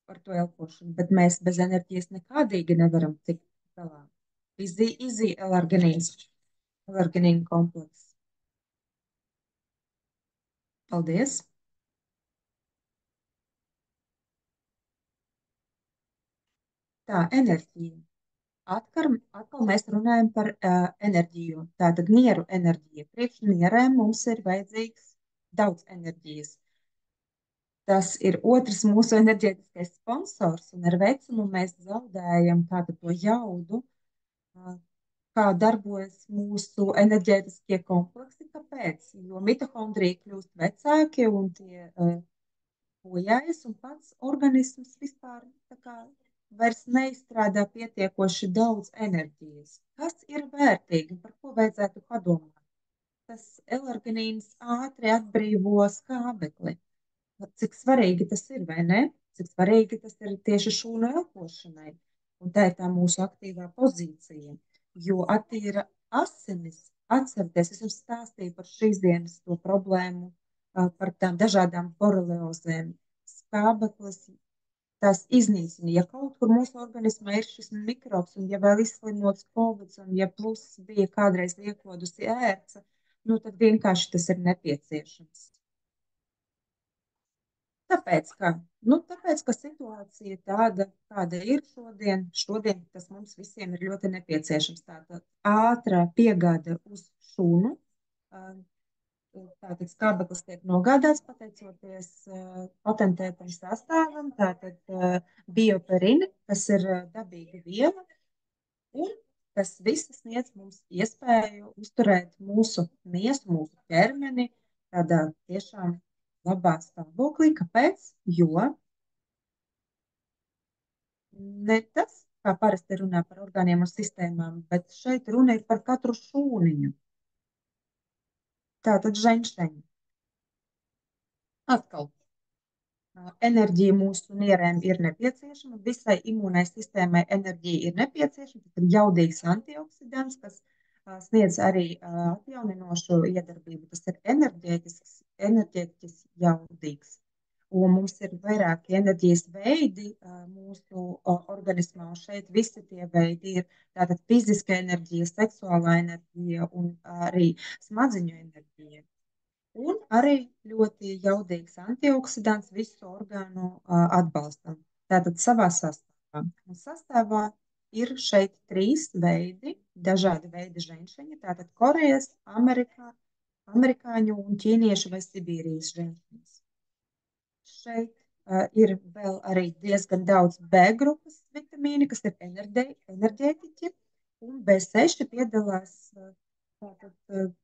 par to elpošanu, bet mēs bez enerģijas nekādīgi nevaram tikt galā. Izī-L-arginīns. Alergenīna komplekss. Paldies! Tā, enerģija. Atkal mēs runājam par enerģiju. Tātad nieru enerģija. Priekš nierēm mums ir vajadzīgs daudz enerģijas. Tas ir otrs mūsu enerģētiskais sponsors, un ar vecumu mēs zaudējam tādu to jaudu. kā darbojas mūsu enerģētiskie kompleksi. Kāpēc? Jo mitohondrija kļūst vecāki un tie bojājas, un pats organisms vispār tā kā vairs neizstrādā pietiekoši daudz enerģijas. Kas ir vērtīgi un par ko vajadzētu padomāt? Tas elarginīns ātri atbrīvo skābekli. Cik svarīgi tas ir, vai ne? Cik svarīgi tas ir tieši šūnu elpošanai. Un tā ir tā mūsu aktīvā pozīcija. Jo attīra asinis, atcerieties, es jums stāstīju par šīs dienas to problēmu, par tām dažādām boreliozēm. Skābeklis tās iznīcina. Ja kaut kur mūsu organismā ir šis mikrobs, un ja vēl izslimots Covid, un ja plus bija kādreiz ieklodusi ērce, nu tad vienkārši tas ir nepieciešams. Tāpēc, ka situācija tāda, kāda ir šodien, tas mums visiem ir ļoti nepieciešams. Tātad ātrā piegāde uz šūnu, tātad skābeklis tiek nogādāts pateicoties patentētam sastāvam, tātad bioperini, kas ir dabīga viela, un tas viss sniedz mums iespēju uzturēt mūsu miesu, mūsu ķermeni tādā tiešām labā stāvoklī. Kāpēc? Jo ne tas, kā parasti runā par orgāniem un sistēmām, bet šeit runa ir par katru šūniņu. Tātad ženšteņi. Atkal. Enerģija mūsu nierēm ir nepieciešama, visai imūnai sistēmai enerģija ir nepieciešama. Tas ir jaudīgs antioksidants, kas sniedz arī atjauninošu iedarbību. Tas ir enerģētiski jaudīgs. Un mums ir vairāki enerģijas veidi mūsu organismā. Un šeit visi tie veidi ir tātad fiziska enerģija, seksuālā enerģija un arī smadziņu enerģija. Un arī ļoti jaudīgs antioksidants visu orgānu atbalstam. Tātad savā sastāvā. Un sastāvā ir šeit 3 veidi, dažādi veidi ženšeņa. Tātad Korejas, amerikāņu un ķīniešu vai Sibīrijas ženšeņas. Šeit ir vēl arī diezgan daudz B grupas vitamīni, kas ir enerģētiķi, un B6 piedalās tātad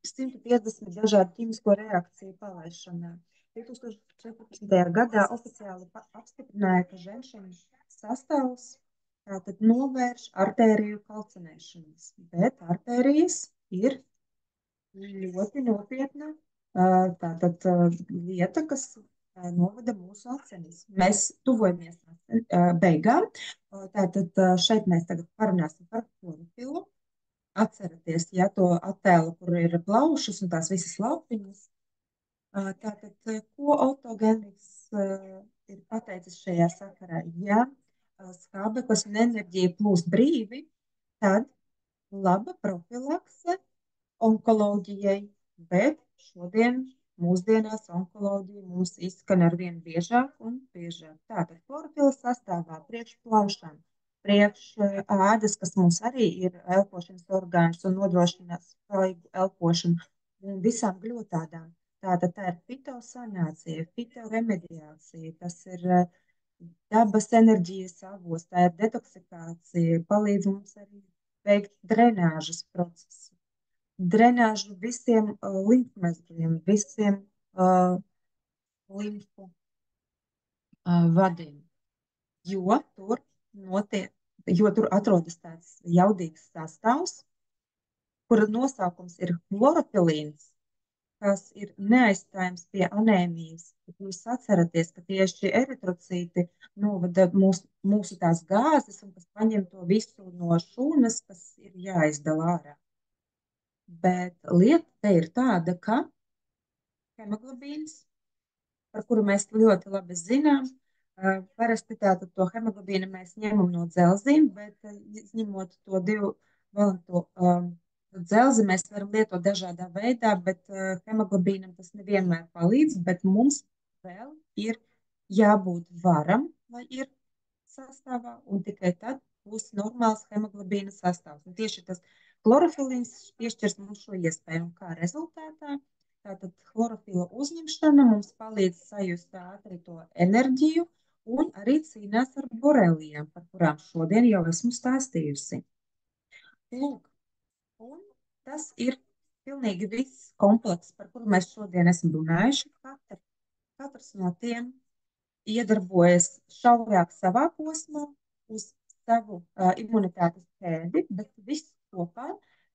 150 dažādu ķīmisko reakciju palaišanā. 2014. gadā oficiāli apstiprināja, ka ženšeņu sastāvs tātad novērš artēriju kalcinēšanas, bet artērijas ir ļoti nopietna tātad lieta, kas novada mūsu asinis. Mēs tuvojamies beigām. Tātad šeit mēs tagad parunāsim par klorofilu. Atceraties, ja to attēlu, kur ir plaušas un tās visas laupiņas. Tātad, ko autogēnis ir pateicis šajā sakarā? Ja skābeklis un enerģija plūst brīvi, tad laba profilakse onkoloģijai, bet šodien mūsdienās onkoloģija mums izskan arvien biežāk un biežāk. Tātad klorofila sastāvā priekš plaušām, priekš ādas, kas mums arī ir elpošanas orgāns un nodrošinās svaigu elpošanu, un visām gļotādām. Tātad tā ir fitosanācija, fitoremediācija, tas ir dabas enerģijas avots, tā ir detoksikācija, palīdz mums arī veikt drenāžas procesu. Drenāžu visiem limfmezgliem, visiem limfu vadiem, jo tur atrodas tāds jaudīgs sastāvs, kura nosaukums ir chlorofilīns, kas ir neaizstājams pie anēmijas. Jūs atceraties, ka tieši eritrocīti novada mūsu tās gāzes un kas paņem to visu no šūnas, kas ir jāizdala ārā. Bet lieta te ir tāda, ka hemoglobīns, par kuru mēs ļoti labi zinām, parasti tātad to hemoglobīnu mēs ņemam no dzelzīm, bet izņemot to divalento dzelzi, mēs varam lietot dažādā veidā, bet hemoglobīnam tas nevienmēr palīdz, bet mums vēl ir jābūt varam, lai ir sastāvā, un tikai tad būs normāls hemoglobīna sastāvs. Un tieši tas klorofilīns piešķirs mums šo iespēju, un kā rezultātā tātad chlorofila uzņemšana mums palīdz sajust ātri to enerģiju un arī cīnās ar borelijām, par kurām šodien jau esmu stāstījusi. Lūk, Un tas ir pilnīgi viss komplekss, par kuru mēs šodien esam runājuši. Katrs no tiem iedarbojas šaurāk savā posmā, uz savu imunitātes ķēdi, bet viss kopā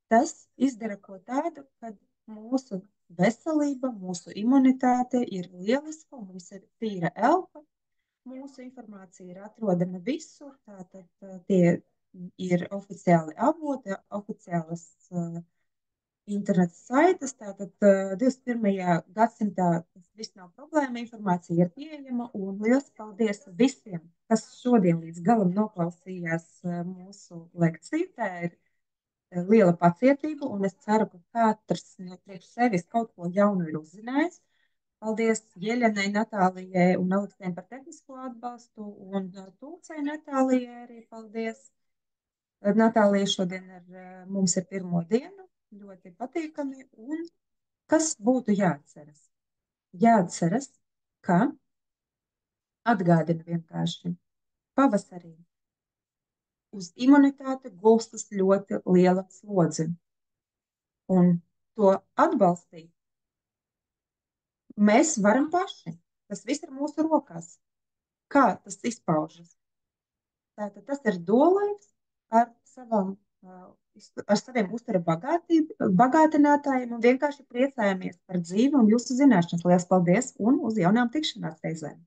tas izdara ko tādu, kad mūsu veselība, mūsu imunitāte ir lieliska, mums ir tīra elpa, mūsu informācija ir atrodama visur, tātad tie ir oficiāli avoti, oficiālas interneta saites, tātad 21. gadsimtā tas viss nav problēma, informācija ir pieejama, un liels paldies visiem, kas šodien līdz galam noklausījās mūsu lekciju. Tā ir liela pacietība, un es ceru, ka katrs no priekš sevis kaut ko jaunu ir uzzinājis. Paldies Jeļenai, Natālijai un Aleksiem par tehnisko atbalstu, un Tūcei Natālijai arī paldies. Natālija šodien mums ir pirmo dienu, ļoti patīkami, un kas būtu jāatceras? Jāatceras, ka atgādina vienkārši pavasarī uz imunitāti gulstas ļoti liela slodze, un to atbalstīt mēs varam paši. Tas viss ir mūsu rokās. Kā tas izpaužas? Tātad tas ir dolājums ar saviem uztara bagātinātājiem un vienkārši priecājamies par dzīvi un jūsu zināšanas. Lielas paldies un uz jaunām tikšanās reizēm!